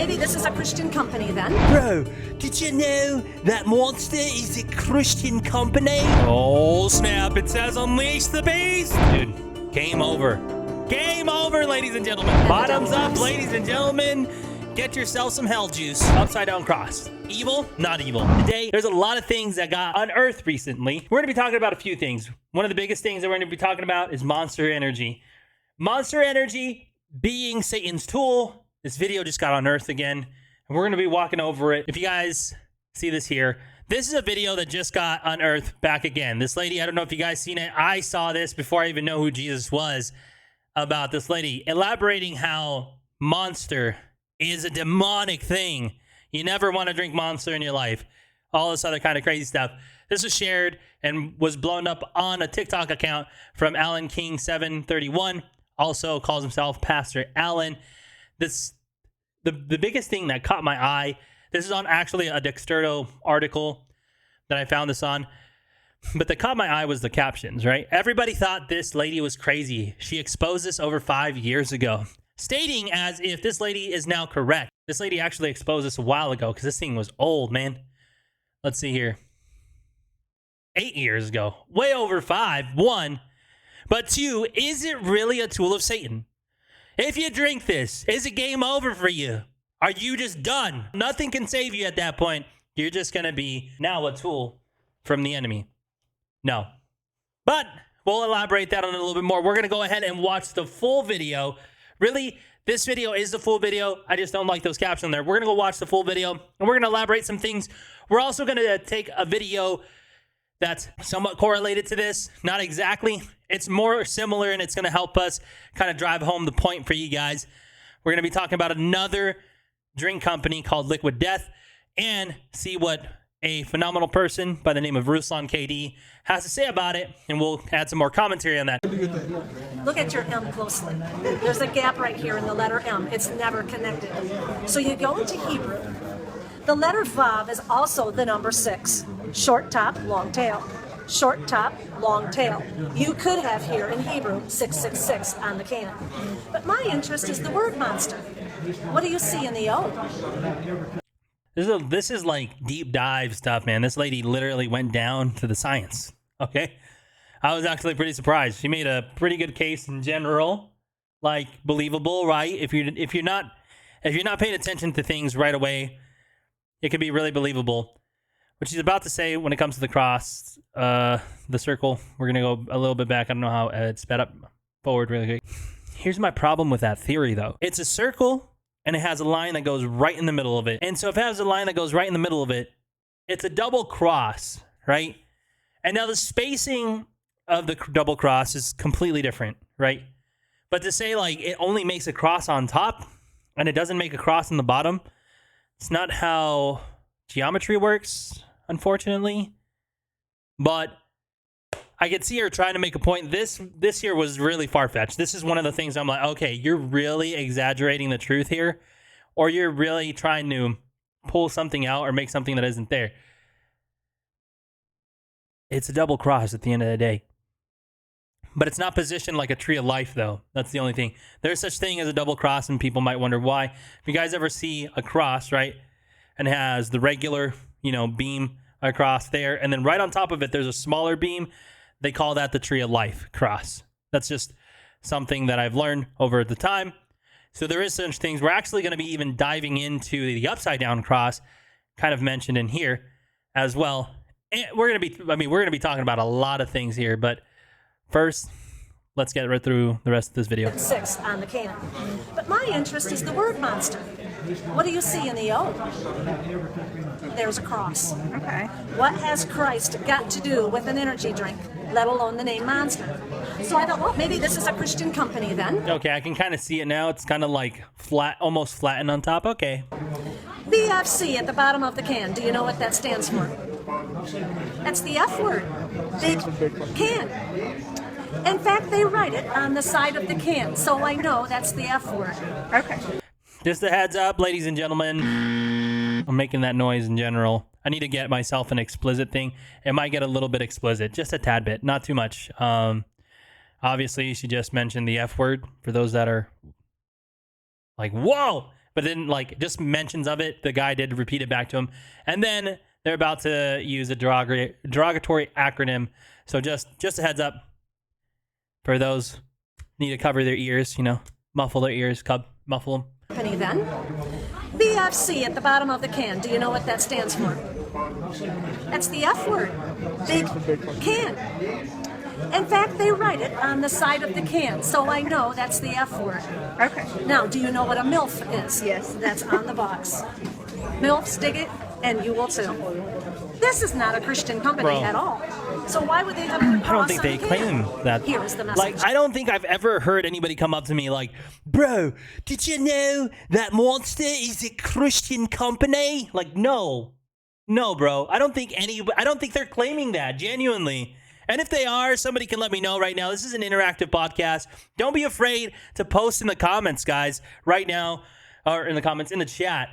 maybe this is a Christian company then? Bro, did you know that Monster is a Christian company? Oh snap, it says unleash the beast! Dude, game over. Game over, ladies and gentlemen. Bottoms up, ladies and gentlemen. Get yourself some hell juice. Upside down cross. Evil, not evil. Today, there's a lot of things that got unearthed recently. We're going to be talking about a few things. One of the biggest things that we're going to be talking about is Monster Energy. Monster Energy being Satan's tool. This video just got unearthed again, and we're going to be walking over it. If you guys see this here, this is a video that just got unearthed back again. This lady, I don't know if you guys seen it. I saw this before I even know who Jesus was, about this lady elaborating how Monster is a demonic thing. You never want to drink Monster in your life. All this other kind of crazy stuff. This was shared and was blown up on a TikTok account from Alan King 731. Also calls himself Pastor Alan. The biggest thing that caught my eye, this is on actually a Dexterto article that I found this on, but that caught my eye was the captions, right? Everybody thought this lady was crazy. She exposed this over 5 years ago, stating as if this lady is now correct. This lady actually exposed this a while ago because this thing was old, man. Let's see here. 8 years ago. Way over 5. 1. But 2, is it really a tool of Satan? If you drink this, is it game over for you? Are you just done? Nothing can save you at that point. You're just going to be now a tool from the enemy. No. But we'll elaborate that on it a little bit more. We're going to go ahead and watch the full video. Really, this video is the full video. I just don't like those captions there. We're going to go watch the full video, and we're going to elaborate some things. We're also going to take a video that's somewhat correlated to this. Not exactly. It's more similar, and it's going to help us kind of drive home the point for you guys. We're going to be talking about another drink company called Liquid Death and see what a phenomenal person by the name of Ruslan KD has to say about it, and we'll add some more commentary on that. Look at your M closely. There's a gap right here in the letter M. It's never connected. So you go into Hebrew. The letter Vav is also the number 6. Short top, long tail. Short top, long tail. You could have here in Hebrew 666 on the can. But my interest is the word monster. What do you see in the O? This is like deep dive stuff, man. This lady literally went down to the science. Okay, I was actually pretty surprised. She made a pretty good case in general, like believable, right? If you're not paying attention to things right away, it could be really believable. What she's about to say when it comes to the cross, the circle. We're gonna go a little bit back. I don't know how it's sped up forward really quick. Here's my problem with that theory, though. It's a circle, and it has a line that goes right in the middle of it. And so if it has a line that goes right in the middle of it, it's a double cross, right? And now the spacing of the double cross is completely different, right? But to say like it only makes a cross on top and it doesn't make a cross on the bottom, it's not how geometry works, unfortunately. But I could see her trying to make a point. This here was really far-fetched. This is one of the things I'm like, okay, you're really exaggerating the truth here, or you're really trying to pull something out or make something that isn't there. It's a double cross at the end of the day. But it's not positioned like a tree of life, though. That's the only thing. There's such thing as a double cross, and people might wonder why. If you guys ever see a cross, right, and it has the regular, beam across there, and then right on top of it, there's a smaller beam. They call that the tree of life cross. That's just something that I've learned over the time. So there is such things. We're actually going to be even diving into the upside down cross, kind of mentioned in here as well. And we're going to be talking about a lot of things here, but first, let's get right through the rest of this video. 6 on the can. But my interest is the word monster. What do you see in the O? There's a cross. Okay. What has Christ got to do with an energy drink, let alone the name Monster? So I thought, well, maybe this is a Christian company then. Okay, I can kind of see it now. It's kind of like flat, almost flattened on top. Okay. BFC at the bottom of the can. Do you know what that stands for? That's the F word. Big can. In fact, they write it on the side of the can, so I know that's the F word. Okay. Just a heads up, ladies and gentlemen. I'm making that noise in general. I need to get myself an explicit thing. It might get a little bit explicit, just a tad bit, not too much. Obviously, she just mentioned the F word for those that are like, whoa! but then like just mentions of it. The guy did repeat it back to him, and then they're about to use a derogatory acronym. So just a heads up for those need to cover their ears, muffle their ears, muffle them. Company then. BFC at the bottom of the can. Do you know what that stands for? That's the F word. Big can. In fact, they write it on the side of the can, so I know that's the F word. Okay. Now, do you know what a MILF is? Yes. That's on the box. MILFs dig it, and you will too. This is not a Christian company Bro. at all. So why would they have a cross I don't think on they the can? claim that. Here is the message. Like, I don't think I've ever heard anybody come up to me like, Bro, did you know that Monster is a Christian company? like, no, bro. I don't think they're claiming that genuinely. And if they are, somebody can let me know right now. This is an interactive podcast. Don't be afraid to post in the comments, guys, right now, or in the comments, in the chat.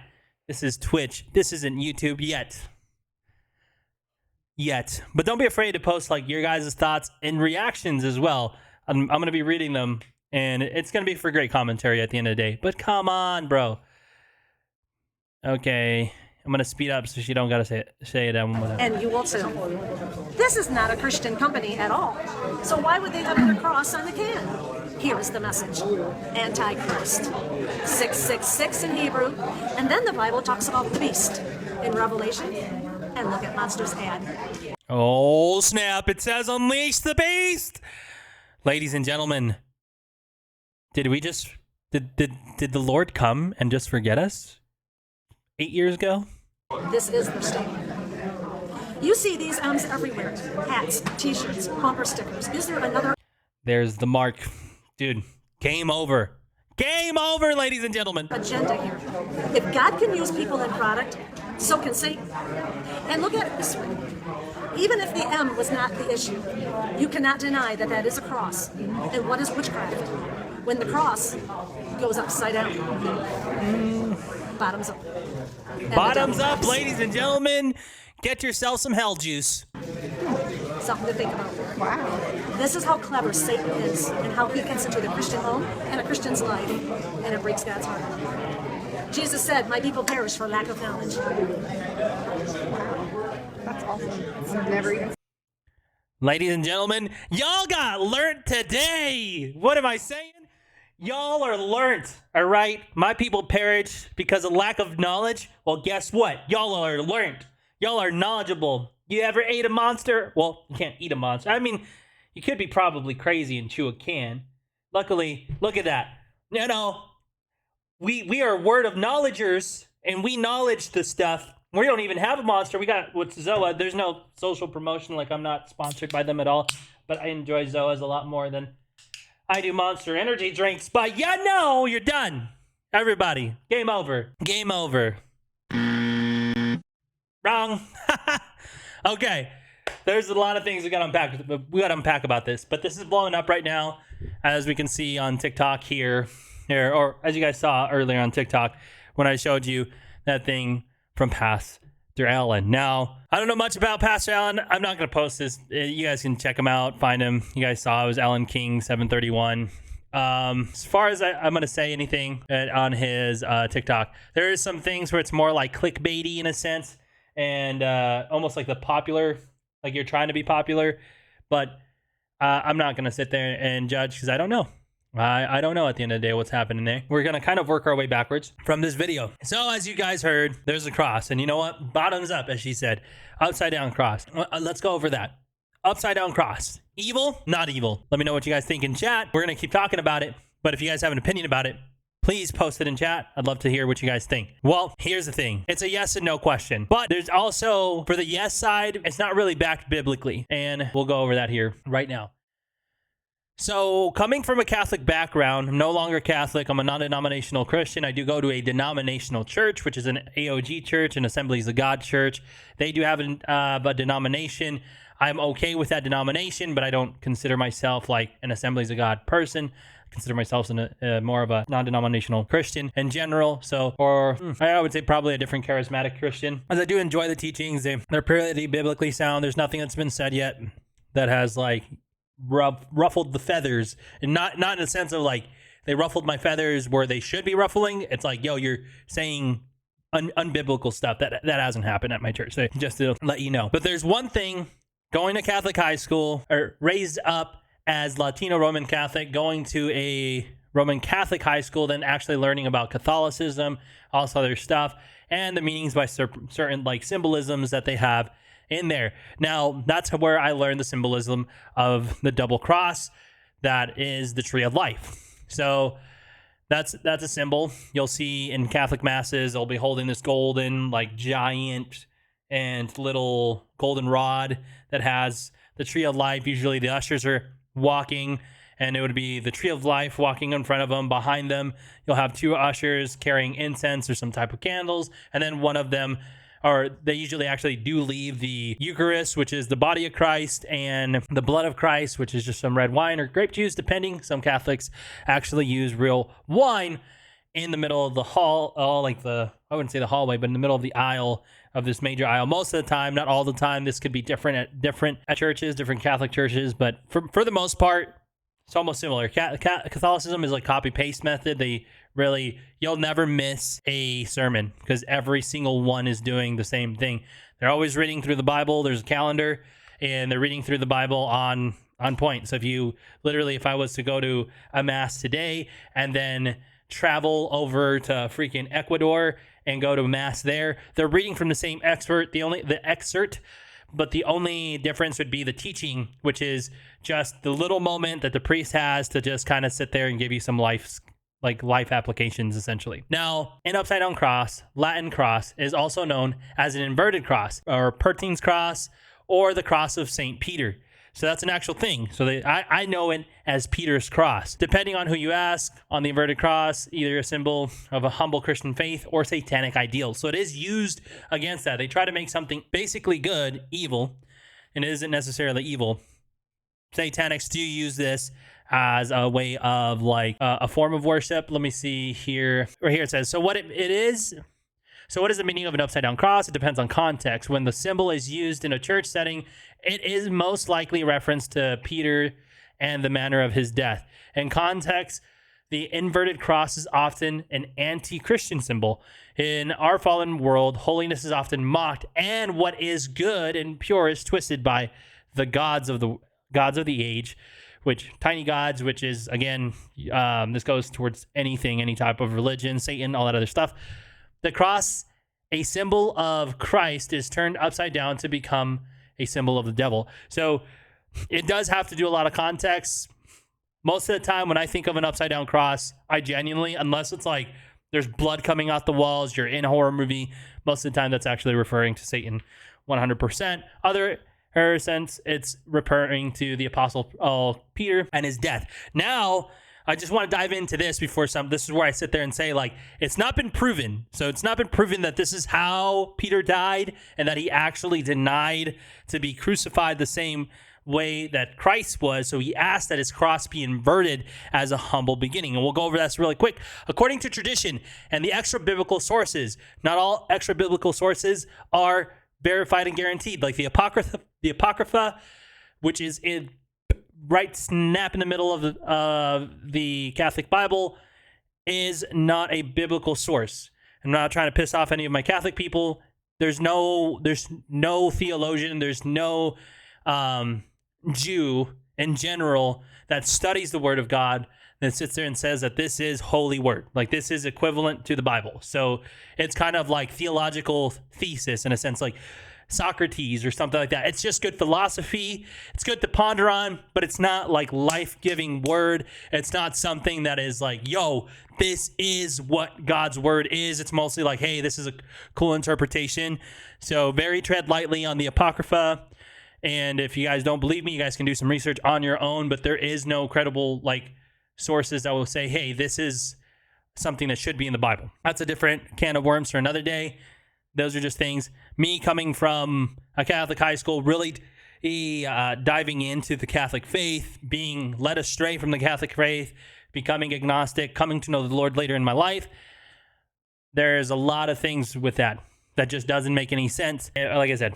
This is Twitch. This isn't YouTube yet. But don't be afraid to post like your guys' thoughts and reactions as well. I'm going to be reading them, and it's going to be for great commentary at the end of the day. But come on, bro. Okay. I'm going to speed up so she don't got to say it. And you will too. This is not a Christian company at all. So why would they have a cross on the can? Here is the message. Antichrist. 666 in Hebrew. And then the Bible talks about the beast in Revelation. And look at Monster's ad. Oh, snap. It says unleash the beast. Ladies and gentlemen, did the Lord come and just forget us 8 years ago? This is their statement. You see these M's everywhere. Hats, t-shirts, bumper stickers. Is there another There's the mark. Dude, game over. Game over, ladies and gentlemen. agenda here? If God can use people and product, so can Satan. And look at it this way. Even if the M was not the issue, you cannot deny that is a cross. And what is witchcraft? When the cross goes upside down. Bottoms up. And Bottoms the devil up, laughs. ladies and gentlemen. Get yourself some hell juice. Something to think about. Wow. This is how clever Satan is and how he gets into the Christian home and a Christian's life, and it breaks God's heart. Jesus said, my people perish for lack of knowledge. That's awesome. I've never even. Ladies and gentlemen, y'all got learnt today. What am I saying? Y'all are learnt, all right? My people perish because of lack of knowledge. Well, guess what? Y'all are learnt. Y'all are knowledgeable. You ever ate a monster? Well, you can't eat a monster. I mean, you could be probably crazy and chew a can. Luckily, look at that. We are word of knowledgers, and we knowledge the stuff. We don't even have a monster. We got what's Zoa. There's no social promotion. Like, I'm not sponsored by them at all, but I enjoy Zoas a lot more than I do Monster Energy drinks. But you're done. Everybody, game over. Game over. Wrong. Okay. There's a lot of things we got to unpack about this, but this is blowing up right now, as we can see on TikTok here, or as you guys saw earlier on TikTok when I showed you that thing from Pastor Allen. Now, I don't know much about Pastor Allen. I'm not going to post this. You guys can check him out, find him. You guys saw it was Allen King 731. As far as I'm going to say anything on his TikTok, there is some things where it's more like clickbaity in a sense, and almost like the popular, like you're trying to be popular, but I'm not going to sit there and judge because I don't know. I don't know at the end of the day what's happening there. We're going to kind of work our way backwards from this video. So as you guys heard, there's a cross. And you know what? Bottoms up, as she said. Upside down cross. Let's go over that. Upside down cross. Evil? Not evil. Let me know what you guys think in chat. We're going to keep talking about it. But if you guys have an opinion about it, please post it in chat. I'd love to hear what you guys think. Well, here's the thing. It's a yes and no question. But there's also, for the yes side, it's not really backed biblically. And we'll go over that here right now. So, coming from a Catholic background, I'm no longer Catholic. I'm a non-denominational Christian. I do go to a denominational church, which is an AOG church, an Assemblies of God church. They do have a denomination. I'm okay with that denomination, but I don't consider myself like an Assemblies of God person. I consider myself more of a non-denominational Christian in general. So, or I would say probably a different charismatic Christian. As I do enjoy the teachings, they're pretty biblically sound. There's nothing that's been said yet that has like ruffled the feathers, and not in a sense of like they ruffled my feathers where they should be ruffling. It's like, yo, you're saying unbiblical stuff. That hasn't happened at my church. So just to let you know. But there's one thing, going to Catholic high school, or raised up as Latino Roman Catholic, going to a Roman Catholic high school, then actually learning about Catholicism, also other stuff, and the meanings by certain like symbolisms that they have in there. Now, that's where I learned the symbolism of the double cross. That is the tree of life. So that's a symbol you'll see in Catholic masses. They'll be holding this golden, like, giant and little golden rod that has the tree of life. Usually the ushers are walking, and it would be the tree of life walking in front of them. Behind them, you'll have two ushers carrying incense or some type of candles, and then one of them, or they usually actually do leave the Eucharist, which is the body of Christ, and the blood of Christ, which is just some red wine or grape juice, depending. Some Catholics actually use real wine in the middle of the hall, I wouldn't say the hallway, but in the middle of the aisle of this major aisle. Most of the time, not all the time. This could be different at churches, different Catholic churches, but for the most part, it's almost similar. Catholicism is like copy-paste method. You'll never miss a sermon because every single one is doing the same thing. They're always reading through the Bible. There's a calendar, and they're reading through the Bible on point. So if I was to go to a mass today and then travel over to freaking Ecuador and go to a mass there, they're reading from the same excerpt. But the only difference would be the teaching, which is just the little moment that the priest has to just kind of sit there and give you some life applications, essentially. Now, an upside down cross, Latin cross, is also known as an inverted cross, or Pertine's cross, or the cross of St. Peter. So that's an actual thing. So I know it as Peter's cross. Depending on who you ask, on the inverted cross, either a symbol of a humble Christian faith or satanic ideals. So it is used against that. They try to make something basically good, evil, and it isn't necessarily evil. Satanics do use this as a way of like a form of worship. Let me see here. Right here it says, so what is the meaning of an upside down cross? It depends on context. When the symbol is used in a church setting, it is most likely reference to Peter and the manner of his death. In context, the inverted cross is often an anti-Christian symbol. In our fallen world, holiness is often mocked, and what is good and pure is twisted by the gods of the age, which tiny gods, which is, again, this goes towards anything, any type of religion, Satan, all that other stuff. The cross, a symbol of Christ, is turned upside down to become a symbol of the devil. So it does have to do a lot of context. Most of the time when I think of an upside down cross, I genuinely, unless it's like there's blood coming out the walls, you're in a horror movie, most of the time that's actually referring to Satan 100%. Other sense, it's referring to the apostle Peter and his death. Now, I just want to dive into this this is where I sit there and say, like, it's not been proven. So it's not been proven that this is how Peter died and that he actually denied to be crucified the same way that Christ was. So he asked that his cross be inverted as a humble beginning. And we'll go over this really quick. According to tradition and the extra biblical sources, not all extra biblical sources are verified and guaranteed. Like the Apocrypha, which is right snap in the middle of the Catholic Bible, is not a biblical source. I'm not trying to piss off any of my Catholic people. There's no theologian, there's no Jew in general that studies the Word of God that sits there and says that this is holy word. Like, this is equivalent to the Bible. So it's kind of like theological thesis in a sense, like Socrates or something like that. It's just good philosophy. It's good to ponder on, but it's not like life-giving word. It's not something that is like, yo, this is what God's word is. It's mostly like, hey, this is a cool interpretation. So very tread lightly on the Apocrypha. And if you guys don't believe me, you guys can do some research on your own, but there is no credible like sources that will say, hey, this is something that should be in the Bible. That's a different can of worms for another day. Those are just things. Me coming from a Catholic high school, really diving into the Catholic faith, being led astray from the Catholic faith, becoming agnostic, coming to know the Lord later in my life. There's a lot of things with that just doesn't make any sense. Like I said,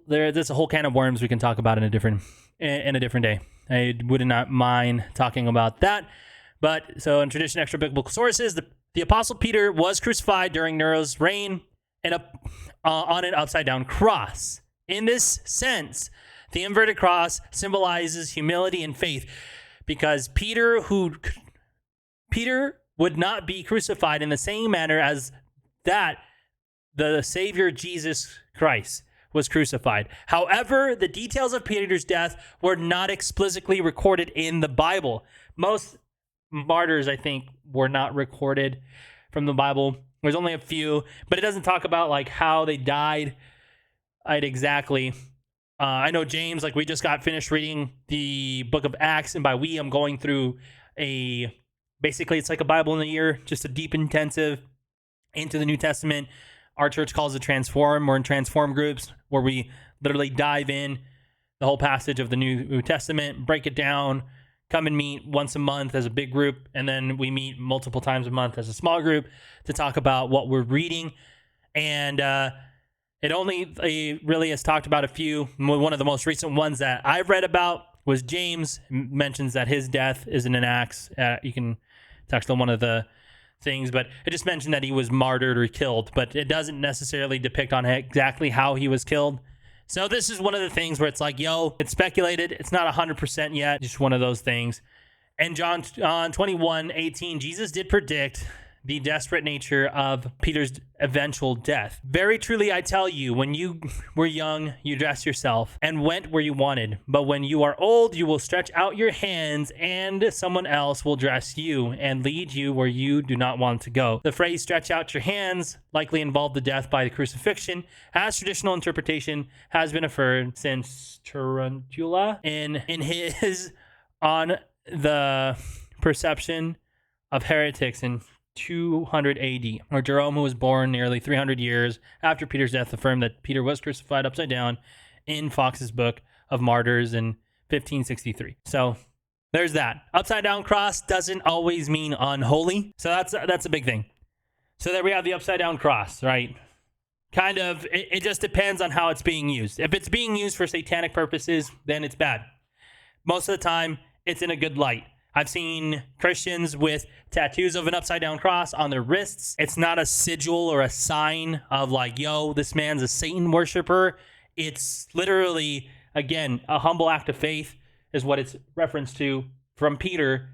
there's a whole can of worms we can talk about in a different day. I would not mind talking about that. But so in tradition, extra biblical sources, the Apostle Peter was crucified during Nero's reign and on an upside down cross. In this sense, the inverted cross symbolizes humility and faith, because Peter would not be crucified in the same manner as that the Savior Jesus Christ was crucified. However, the details of Peter's death were not explicitly recorded in the Bible. Most martyrs, I think, were not recorded from the Bible. There's only a few, but it doesn't talk about like how they died exactly. I know James, like we just got finished reading the book of Acts, and by we, I'm going through basically it's like a Bible in a year, just a deep intensive into the New Testament. Our church calls it Transform. We're in Transform groups where we literally dive in the whole passage of the New Testament, break it down, come and meet once a month as a big group, and then we meet multiple times a month as a small group to talk about what we're reading. And it only really has talked about a few. One of the most recent ones that I've read about was James mentions that his death isn't an Acts. It's actually one of the things, but it just mentioned that he was martyred or killed, but it doesn't necessarily depict on exactly how he was killed. So this is one of the things where it's like, it's speculated. It's not 100% yet. Just one of those things. And John 21:18, Jesus did predict the desperate nature of Peter's eventual death. Very truly, I tell you, when you were young, you dressed yourself and went where you wanted. But when you are old, you will stretch out your hands and someone else will dress you and lead you where you do not want to go. The phrase stretch out your hands likely involved the death by the crucifixion, as traditional interpretation has been affirmed since Tarantula in his On the Perception of Heretics in 200 AD, or Jerome, who was born nearly 300 years after Peter's death, affirmed that Peter was crucified upside down in Fox's Book of Martyrs in 1563. So there's that. Upside down cross doesn't always mean unholy. So that's a big thing. So there we have the upside down cross, right? Kind of, it just depends on how it's being used. If it's being used for satanic purposes, then it's bad. Most of the time, it's in a good light. I've seen Christians with tattoos of an upside down cross on their wrists. It's not a sigil or a sign of like, this man's a Satan worshiper. It's literally, again, a humble act of faith is what it's referenced to from Peter,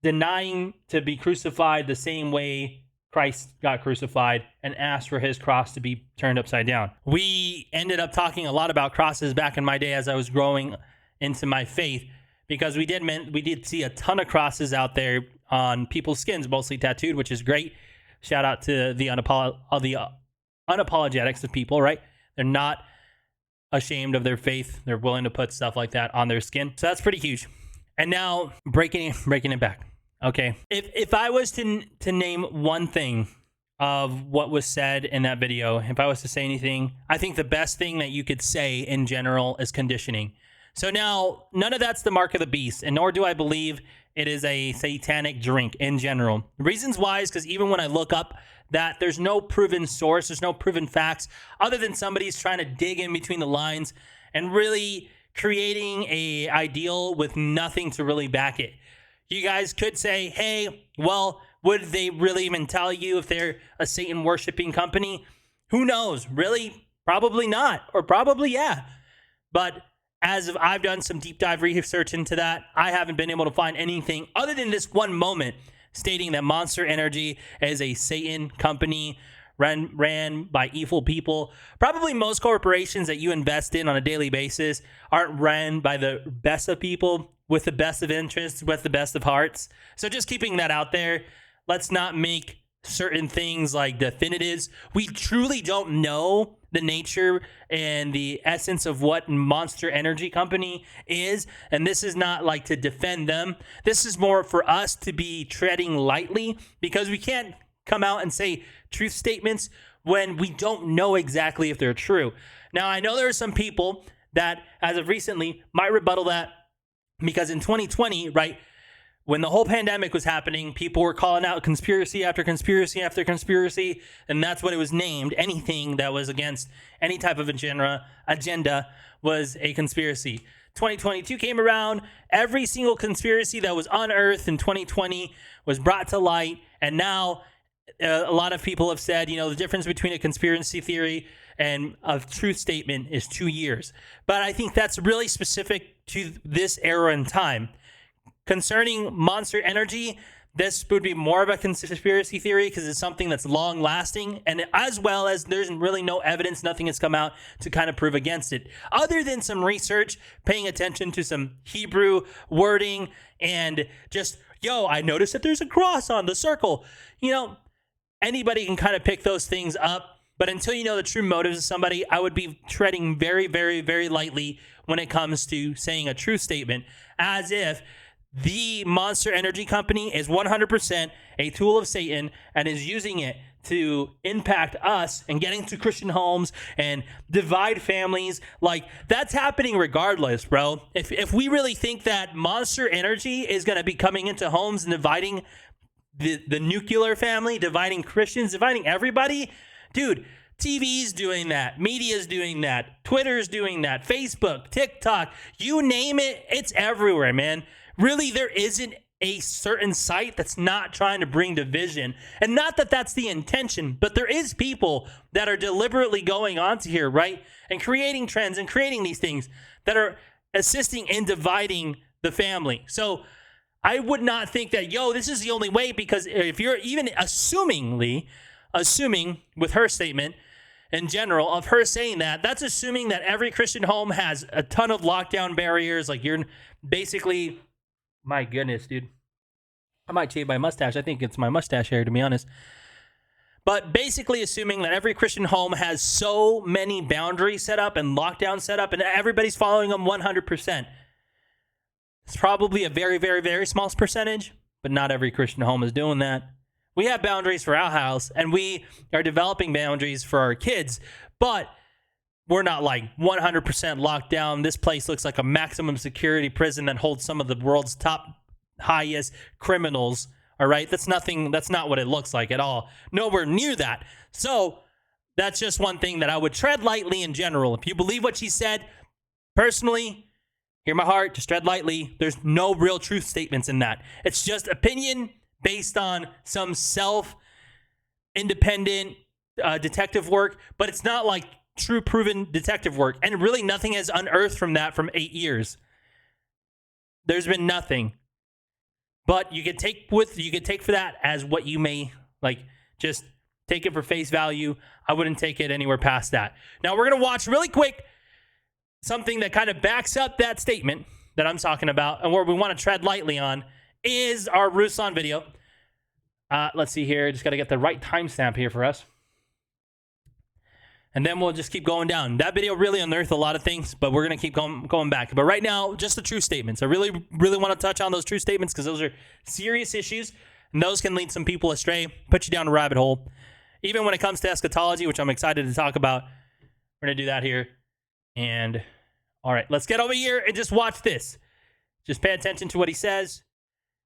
denying to be crucified the same way Christ got crucified and asked for his cross to be turned upside down. We ended up talking a lot about crosses back in my day as I was growing into my faith, because we did see a ton of crosses out there on people's skins, mostly tattooed, which is great. Shout out to the unapologetics of people, right? They're not ashamed of their faith. They're willing to put stuff like that on their skin. So that's pretty huge. And now breaking it back. Okay. If I was to name one thing of what was said in that video, if I was to say anything, I think the best thing that you could say in general is conditioning. So now, none of that's the mark of the beast, and nor do I believe it is a satanic drink in general. The reasons why is because even when I look up that, there's no proven source, there's no proven facts, other than somebody's trying to dig in between the lines and really creating a ideal with nothing to really back it. You guys could say, hey, well, would they really even tell you if they're a Satan worshiping company? Who knows? Really? Probably not, or probably yeah. But as I've done some deep dive research into that, I haven't been able to find anything other than this one moment stating that Monster Energy is a Satan company ran by evil people. Probably most corporations that you invest in on a daily basis aren't ran by the best of people with the best of interests, with the best of hearts. So just keeping that out there, let's not make certain things like definitives. We truly don't know the nature and the essence of what Monster Energy Company is, and this is not like to defend them. This is more for us to be treading lightly, because we can't come out and say truth statements when we don't know exactly if they're true. Now, I know there are some people that, as of recently, might rebuttal that, because in 2020, right, when the whole pandemic was happening, people were calling out conspiracy after conspiracy after conspiracy, and that's what it was named. Anything that was against any type of agenda was a conspiracy. 2022 came around, every single conspiracy that was unearthed in 2020 was brought to light. And now a lot of people have said, the difference between a conspiracy theory and a truth statement is 2 years. But I think that's really specific to this era and time. Concerning Monster Energy, this would be more of a conspiracy theory because it's something that's long lasting, and as well as there's really no evidence, nothing has come out to kind of prove against it, other than some research, paying attention to some Hebrew wording, and just, I noticed that there's a cross on the circle. Anybody can kind of pick those things up, but until you know the true motives of somebody, I would be treading very, very, very lightly when it comes to saying a true statement, as if the Monster Energy Company is 100% a tool of Satan and is using it to impact us and get into Christian homes and divide families. Like, that's happening regardless, bro. If we really think that Monster Energy is going to be coming into homes and dividing the nuclear family, dividing Christians, dividing everybody, dude, TV's doing that, media's doing that, Twitter's doing that, Facebook, TikTok, you name it, it's everywhere, man. Really, there isn't a certain site that's not trying to bring division. And not that that's the intention, but there is people that are deliberately going onto here, right? And creating trends and creating these things that are assisting in dividing the family. So I would not think that, this is the only way, because if you're even assuming with her statement in general of her saying that, that's assuming that every Christian home has a ton of lockdown barriers. Like, you're basically... My goodness, dude. I might shave my mustache. I think it's my mustache hair, to be honest. But basically assuming that every Christian home has so many boundaries set up and lockdown set up and everybody's following them 100%. It's probably a very, very, very small percentage, but not every Christian home is doing that. We have boundaries for our house, and we are developing boundaries for our kids, but we're not like 100% locked down. This place looks like a maximum security prison that holds some of the world's top, highest criminals. All right. That's not what it looks like at all. Nowhere near that. So that's just one thing that I would tread lightly in general. If you believe what she said, personally, hear my heart, just tread lightly. There's no real truth statements in that. It's just opinion based on some self-independent detective work, but it's not like true proven detective work, and really nothing has unearthed from that from 8 years. There's been nothing, but you could take for that as what you may like. Just take it for face value. I wouldn't take it anywhere past that. Now we're gonna watch really quick something that kind of backs up that statement that I'm talking about, and where we want to tread lightly on is our Ruslan video. Let's see here. Just got to get the right timestamp here for us. And then we'll just keep going down. That video really unearthed a lot of things, but we're going to keep going back. But right now, just the true statements. I really, really want to touch on those true statements because those are serious issues, and those can lead some people astray, put you down a rabbit hole. Even when it comes to eschatology, which I'm excited to talk about, we're going to do that here. And all right, let's get over here and just watch this. Just pay attention to what he says.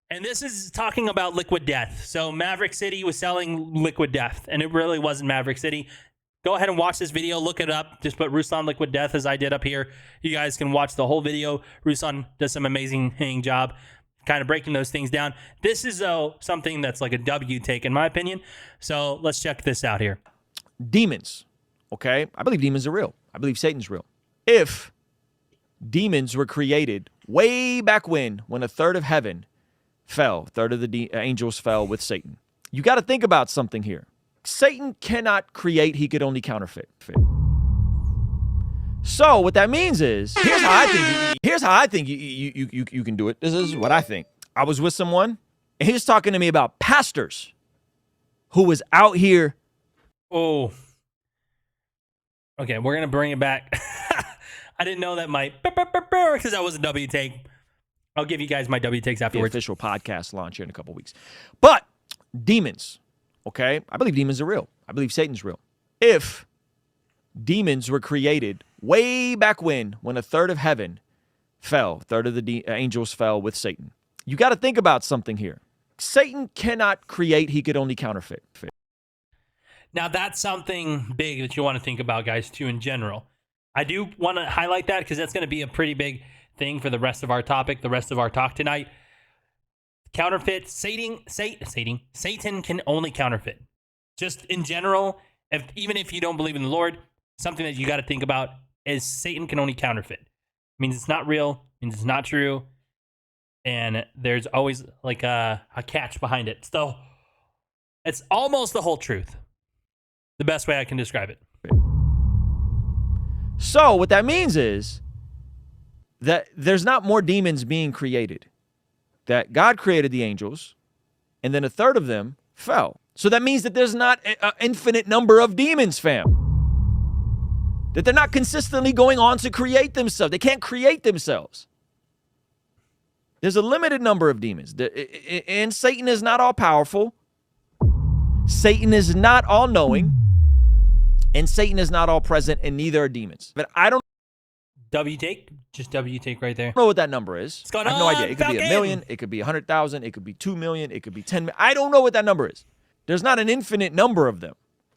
And this is talking about liquid death. So Maverick City was selling liquid death, and it really wasn't Maverick City. Go ahead and watch this video. Look it up. Just put Ruslan Liquid Death as I did up here. You guys can watch the whole video. Ruslan does some amazing job kind of breaking those things down. This is something that's like a W take in my opinion. So let's check this out here. Demons. Okay? I believe demons are real. I believe Satan's real. If demons were created way back when a third of heaven fell, a third of the angels fell with Satan. You got to think about something here. Satan cannot create, he could only counterfeit. So what that means is, here's how I think you can do it. This is what I think. I was with someone, and he was talking to me about pastors who was out here. Oh. Okay, we're going to bring it back. I didn't know that because that was a W take. I'll give you guys my W takes afterwards. The official podcast launch here in a couple weeks. But demons. Okay, I believe demons are real. I believe Satan's real. If demons were created way back when a third of heaven fell, a third of the angels fell with Satan. You got to think about something here. Satan cannot create, he could only counterfeit. Now that's something big that you want to think about, guys, too, in general. I do want to highlight that because that's going to be a pretty big thing for the rest of our topic, the rest of our talk tonight. Counterfeit, Satan can only counterfeit. Just in general, even if you don't believe in the Lord, something that you got to think about is Satan can only counterfeit. It means it's not real, it means it's not true, and there's always like a catch behind it. So it's almost the whole truth. The best way I can describe it. So what that means is that there's not more demons being created. That God created the angels, and then a third of them fell. So that means that there's not an infinite number of demons, fam. That they're not consistently going on to create themselves. They can't create themselves. There's a limited number of demons. And Satan is not all powerful. Satan is not all knowing. And Satan is not all present, and neither are demons. But I don't W take? Just W take right there. know what that number is. What's going I have no on, idea. It could be Falcon? 1 million. It could be 100,000. It could be 2 million. It could be 10 million. I don't know what that number is. There's not an infinite number of them.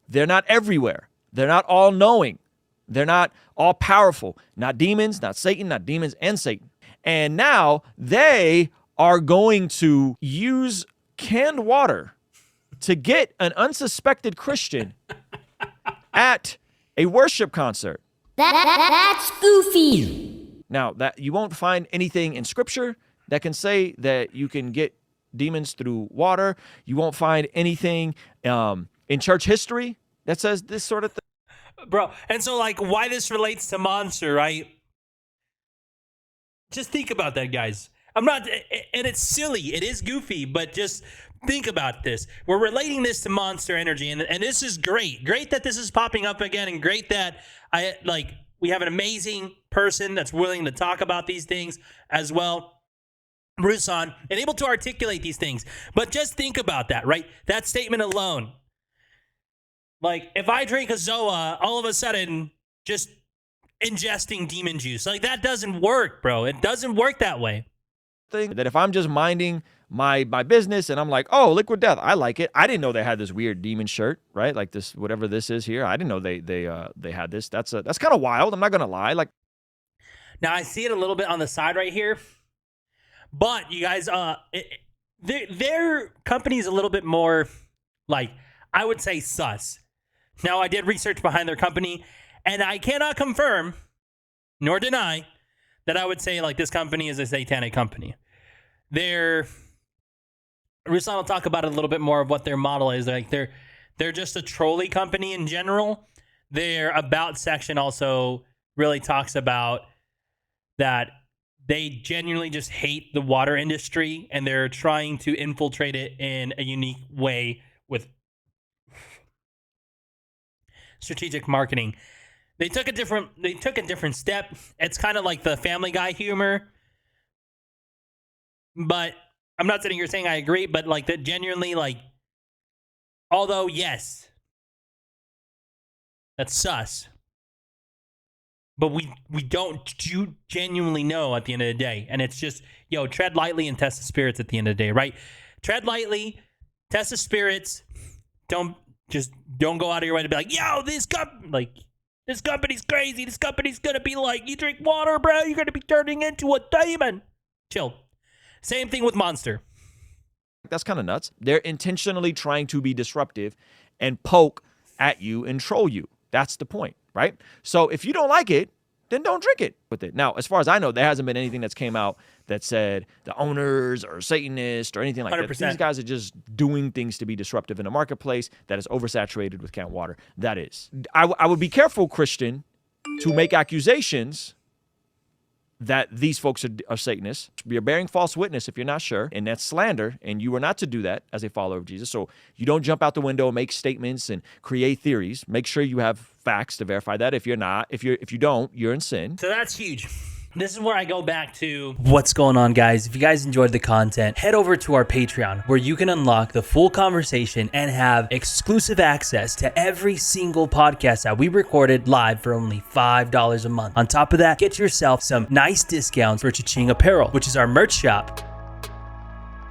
They're not everywhere. They're not all knowing. They're not all powerful. Not demons, not Satan, not demons and Satan. And now they are going to use canned water to get an unsuspected Christian at a worship concert. That's goofy. Now, that you won't find anything in scripture that can say that you can get demons through water. You won't find anything in church history that says this sort of thing. Bro, and so like why this relates to Monster, right? Just think about that, guys. I'm not, and it's silly, it is goofy, but just think about this. We're relating this to Monster Energy, and this is great. Great that this is popping up again, and great that we have an amazing person that's willing to talk about these things as well. Rusan, and able to articulate these things. But just think about that, right? That statement alone. Like, if I drink a Zoa, all of a sudden, just ingesting demon juice. Like, that doesn't work, bro. It doesn't work that way. That if I'm just minding my business and I'm like, oh, Liquid Death, I like it. I didn't know they had this weird demon shirt, right? Like this, whatever this is here. I didn't know they had this. That's kind of wild. I'm not gonna lie. Like, now I see it a little bit on the side right here, but you guys, their company is a little bit more, like, I would say sus. Now I did research behind their company, and I cannot confirm nor deny that I would say like this company is a satanic company. Ruslan will talk about it a little bit more of what their model is. Like they're just a trolley company in general. Their about section also really talks about that they genuinely just hate the water industry, and they're trying to infiltrate it in a unique way with strategic marketing. They took a different step. It's kind of like the Family Guy humor. But I'm not sitting here saying I agree, but like that genuinely, like, although yes, that's sus. But we don't genuinely know at the end of the day. And it's just, tread lightly and test the spirits at the end of the day, right? Tread lightly, test the spirits. Don't go out of your way to be like, this company's crazy. This company's gonna be like, you drink water, bro, you're gonna be turning into a demon. Chill. Same thing with Monster. that's kind of nuts. They're intentionally trying to be disruptive and poke at you and troll you. That's the point, right? So if you don't like it, then don't drink it with it. Now, as far as I know, there hasn't been anything that's came out that said the owners are Satanists or anything like 100%. that. These guys are just doing things to be disruptive in a marketplace that is oversaturated with canned water. That is. I would be careful, Christian, to make accusations that these folks are Satanists. You're bearing false witness if you're not sure, and that's slander, and you are not to do that as a follower of Jesus. So you don't jump out the window and make statements and create theories. Make sure you have facts to verify that. If you don't, you're in sin. So that's huge. This is where I go back to what's going on, guys. If you guys enjoyed the content, head over to our Patreon, where you can unlock the full conversation and have exclusive access to every single podcast that we recorded live for only $5 a month. On top of that, get yourself some nice discounts for Cha-Ching Apparel, which is our merch shop.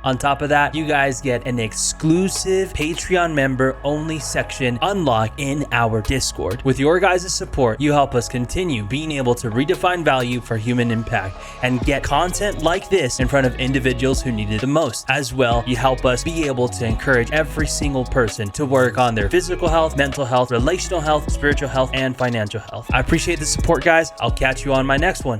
On top of that, you guys get an exclusive Patreon member only section unlocked in our Discord. With your guys' support, you help us continue being able to redefine value for human impact and get content like this in front of individuals who need it the most. As well, you help us be able to encourage every single person to work on their physical health, mental health, relational health, spiritual health, and financial health. I appreciate the support, guys. I'll catch you on my next one.